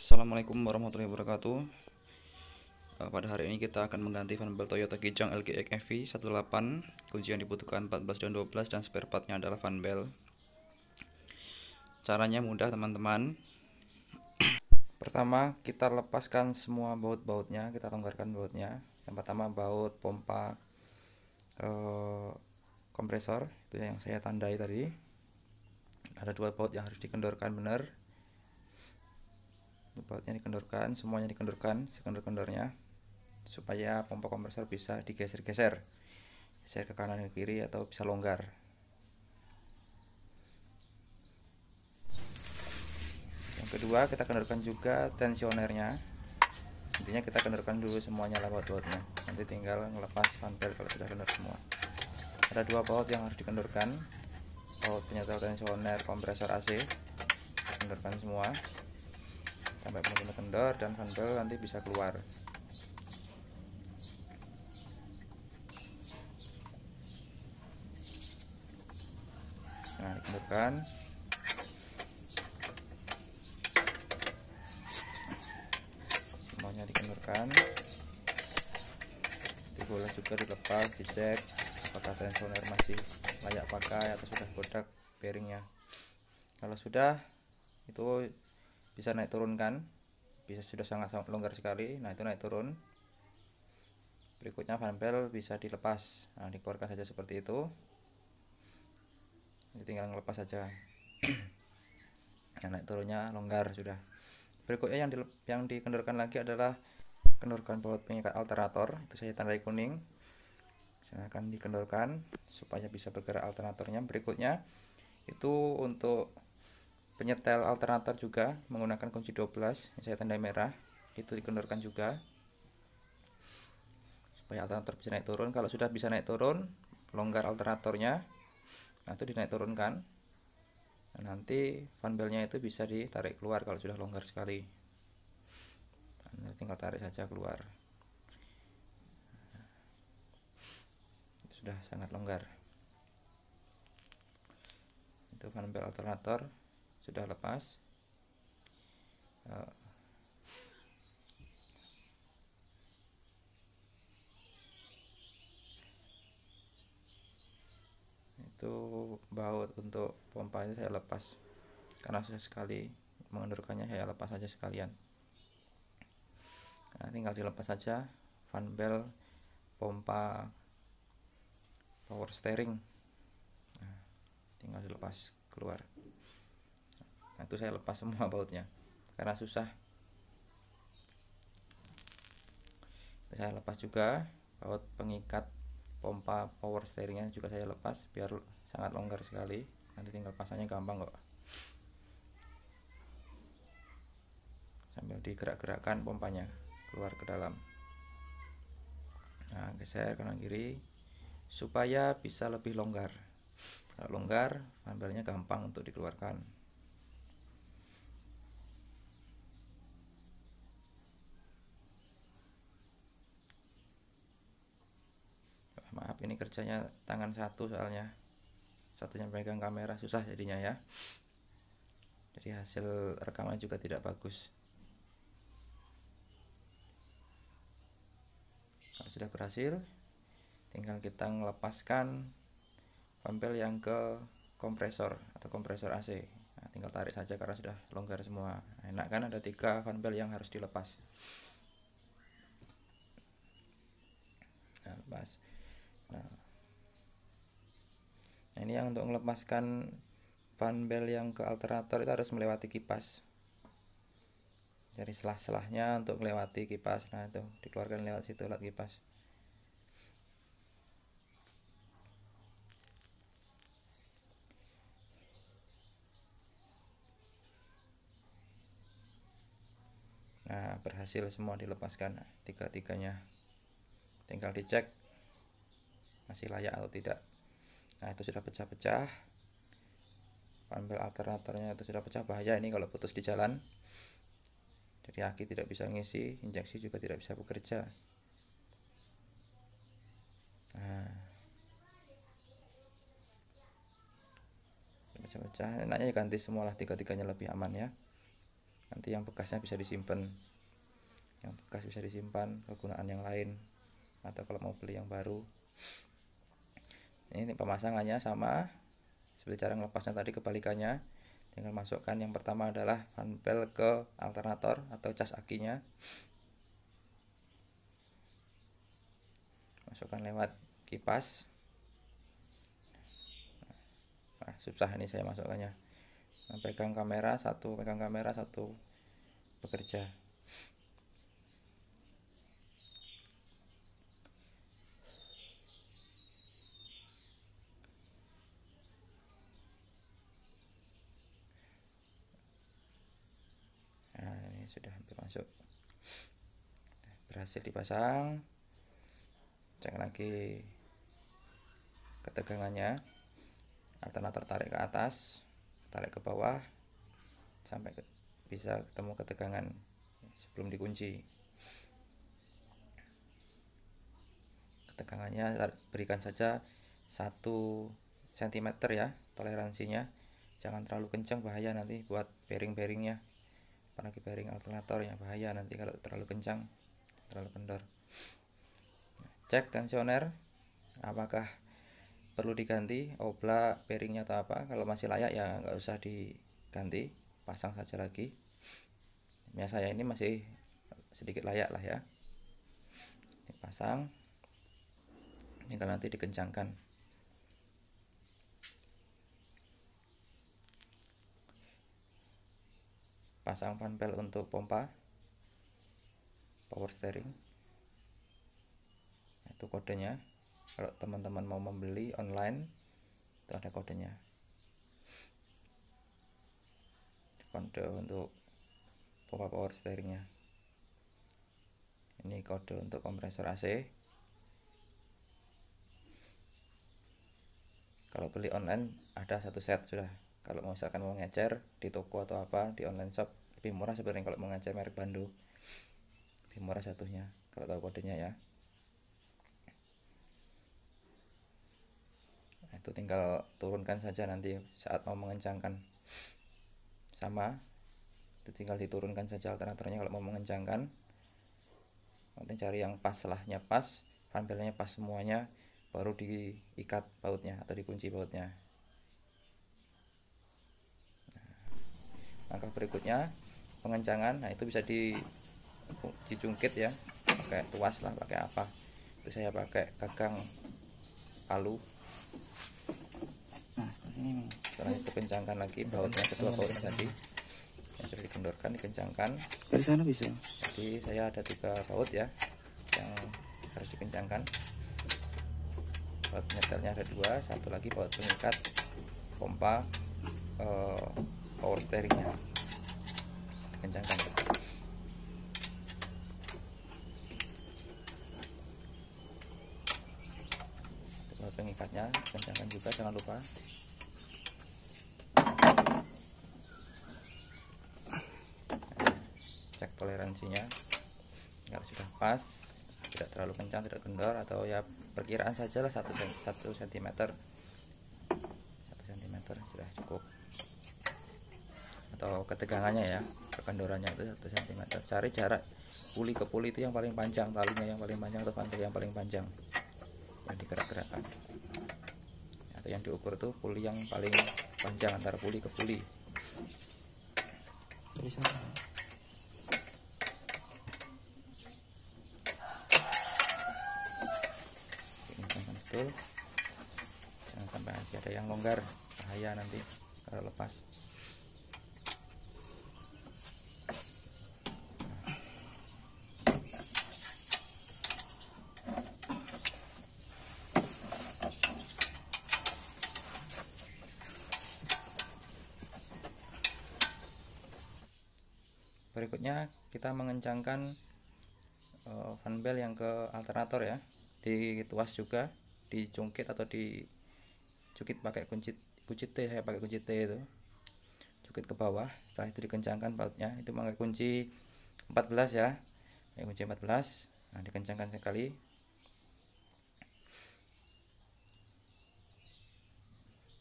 Assalamualaikum warahmatullahi wabarakatuh. Pada hari ini kita akan mengganti fan belt Toyota Kijang LGX EV 18. Kunci yang dibutuhkan 14 dan 12 dan spare partnya adalah fan belt. Caranya mudah teman-teman. Pertama kita lepaskan semua baut-bautnya, kita longgarkan bautnya. Yang pertama baut pompa kompresor, itu yang saya tandai tadi. Ada dua baut yang harus dikendorkan benar. Bautnya dikendorkan, semuanya dikendorkan sekendor-kendornya, supaya pompa kompresor bisa digeser-geser, geser ke kanan ke kiri atau bisa longgar. Yang kedua kita kendorkan juga tensionernya. Intinya kita kendorkan dulu semuanya lewat bautnya, nanti tinggal ngelepas fan belt kalau sudah kendor semua. Ada dua baut yang harus dikendorkan, baut penyetel tensioner kompresor AC, kendorkan semua sampai benar-benar kendor dan fan belt nanti bisa keluar. Nah, dikendorkan. Semuanya dikendorkan. Boleh juga dilepas, dicek apakah tensioner masih layak pakai atau sudah bodak bearingnya. Kalau sudah, itu bisa naik turunkan, bisa sudah sangat longgar sekali. Nah, itu naik turun. Berikutnya fan belt bisa dilepas. Nah, dikeluarkan saja seperti itu. Ini tinggal ngelepas saja. Nah, naik turunnya longgar sudah. Berikutnya yang dikendorkan lagi adalah kendorkan baut pengikat alternator, itu saya tandai kuning. Silahkan dikendorkan supaya bisa bergerak alternatornya. Berikutnya itu untuk penyetel alternator juga menggunakan kunci 12 yang saya tandai merah, itu dikendorkan juga supaya alternator bisa naik turun. Kalau sudah bisa naik turun, longgar alternatornya, nah itu dinaik turunkan. Nah, nanti fan beltnya itu bisa ditarik keluar kalau sudah longgar sekali. Nah, tinggal tarik saja keluar. Sudah sangat longgar. Itu fan belt alternator sudah lepas. Itu baut untuk pompa itu saya lepas karena susah sekali mengendorkannya, saya lepas saja sekalian. Nah, tinggal dilepas saja fan belt pompa power steering. Nah, tinggal dilepas keluar. Nah, itu saya lepas semua bautnya karena susah. Saya lepas juga baut pengikat pompa power steeringnya, juga saya lepas biar sangat longgar sekali. Nanti tinggal pasangnya gampang kok, sambil digerak-gerakkan pompanya keluar ke dalam. Nah, geser kanan kiri supaya bisa lebih longgar. Kalau longgar, fan beltnya gampang untuk dikeluarkan. Maaf, ini kerjanya tangan satu soalnya, satunya pegang kamera, susah jadinya ya. Jadi hasil rekaman juga tidak bagus. Kalau sudah berhasil, tinggal kita melepaskan fan belt yang ke kompresor atau kompresor AC. Nah, tinggal tarik saja karena sudah longgar semua. Enak kan, ada 3 fan belt yang harus dilepas. Nah, lepas. Nah, ini yang untuk melepaskan fan belt yang ke alternator itu harus melewati kipas. Jadi selah-selahnya untuk melewati kipas. Nah, itu dikeluarkan lewat situ, lewat kipas. Nah, berhasil semua dilepaskan, tiga-tiganya. Tinggal dicek masih layak atau tidak. Nah, itu sudah pecah-pecah. Fan belt alternatornya itu sudah pecah, bahaya ini kalau putus di jalan. Jadi aki tidak bisa ngisi, injeksi juga tidak bisa bekerja. Nah, pecah-pecah, enaknya ganti semualah, tiga-tiganya lebih aman ya. nanti yang bekasnya bisa disimpan, kegunaan yang lain, atau kalau mau beli yang baru. Ini pemasangannya sama seperti cara melepasnya tadi, kebalikannya. Tinggal masukkan, yang pertama adalah fan belt ke alternator atau cas akinya, masukkan lewat kipas. Nah, susah ini saya masukkannya. Pegang kamera satu bekerja. Nah, ini sudah hampir masuk, berhasil dipasang. Cek lagi ketegangannya, alternator tarik ke atas, tarik ke bawah sampai bisa ketemu ketegangan sebelum dikunci. Ketegangannya berikan saja 1 cm ya toleransinya, jangan terlalu kencang, bahaya nanti buat bearing-bearingnya, apalagi bearing alternator ya, bahaya nanti kalau terlalu kencang, terlalu kendor. Cek tensioner apakah perlu diganti oblak bearingnya atau apa. Kalau masih layak ya nggak usah diganti, pasang saja lagi. Ya saya ini masih sedikit layak lah ya, dipasang, tinggal nanti dikencangkan. Pasang fan belt untuk pompa power steering, itu kodenya. Kalau teman-teman mau membeli online itu ada kodenya, kode untuk pompa power steeringnya. Ini kode untuk kompresor AC. Kalau beli online ada 1 set sudah. Kalau misalkan mau ngecer di toko atau apa, di online shop lebih murah sebenarnya kalau mau ngecer merek Bando, lebih murah satunya kalau tahu kodenya ya. Nah, itu tinggal turunkan saja nanti saat mau mengencangkan. Sama, itu tinggal diturunkan saja alternatornya kalau mau mengencangkan. Nanti cari yang pas, selahnya pas, fan beltnya pas semuanya, baru diikat bautnya atau dikunci bautnya. Langkah berikutnya pengencangan. Nah, itu bisa dicungkit ya, pakai tuas lah, pakai apa. Itu saya pakai gagang palu. Nah, seperti ini. Setelah itu kencangkan lagi bautnya, kedua bautnya tadi yang sudah dikendorkan, dikencangkan. Dari sana bisa. Jadi saya ada 3 baut ya yang harus dikencangkan. Baut penyetelnya ada 2, satu lagi baut pengikat pompa power steeringnya, dikencangkan. Baut pengikatnya kencangkan juga, jangan lupa. Cek toleransinya, kalau sudah pas, tidak terlalu kencang, tidak kendor, atau ya perkiraan saja lah 1 cm sudah cukup. Atau ketegangannya ya, kekendorannya itu 1 cm. Cari jarak puli ke puli itu yang paling panjang, talinya yang paling panjang atau pantai yang paling panjang yang digerak-gerakkan, atau yang diukur tuh puli yang paling panjang antara puli ke puli. Dari sana. Kencangkan betul, jangan sampai masih ada yang longgar, bahaya nanti kalau lepas. Berikutnya kita mengencangkan fan belt yang ke alternator ya, dituas juga, dicungkit atau dicukit pakai kunci T. Saya pakai kunci T itu, cukit ke bawah. Setelah itu dikencangkan bautnya, itu pakai kunci 14 ya, kunci 14. Nah, dikencangkan sekali.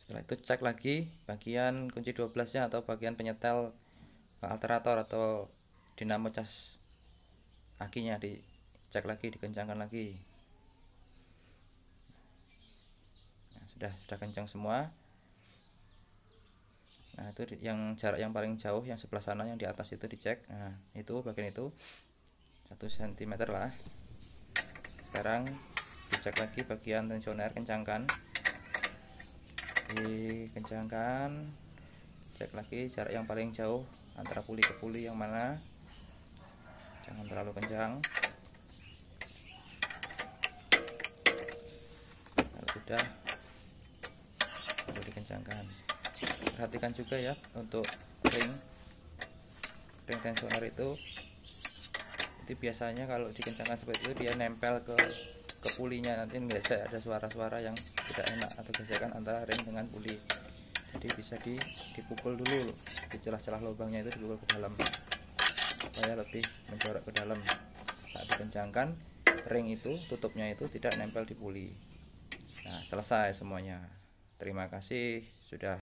Setelah itu cek lagi bagian kunci 12 nya atau bagian penyetel alterator atau dinamo cas akinya, dicek lagi, dikencangkan lagi. Nah, sudah kencang semua. Nah, itu yang jarak yang paling jauh yang sebelah sana yang di atas itu dicek. Nah, itu bagian itu 1 cm lah. Sekarang dicek lagi bagian tensioner, kencangkan, dikencangkan, cek lagi jarak yang paling jauh antara puli ke puli yang mana, jangan terlalu kencang. Kalau sudah, baru dikencangkan. Perhatikan juga ya untuk ring tensioner itu biasanya kalau dikencangkan seperti itu dia nempel ke pulinya, nanti biasa ada suara-suara yang tidak enak atau gesekan antara ring dengan puli. Jadi bisa dipukul dulu di celah-celah lubangnya, itu dipukul ke dalam supaya lebih menjorok ke dalam. Saat dikencangkan, ring itu tutupnya itu tidak nempel di puli. Nah, selesai semuanya. Terima kasih sudah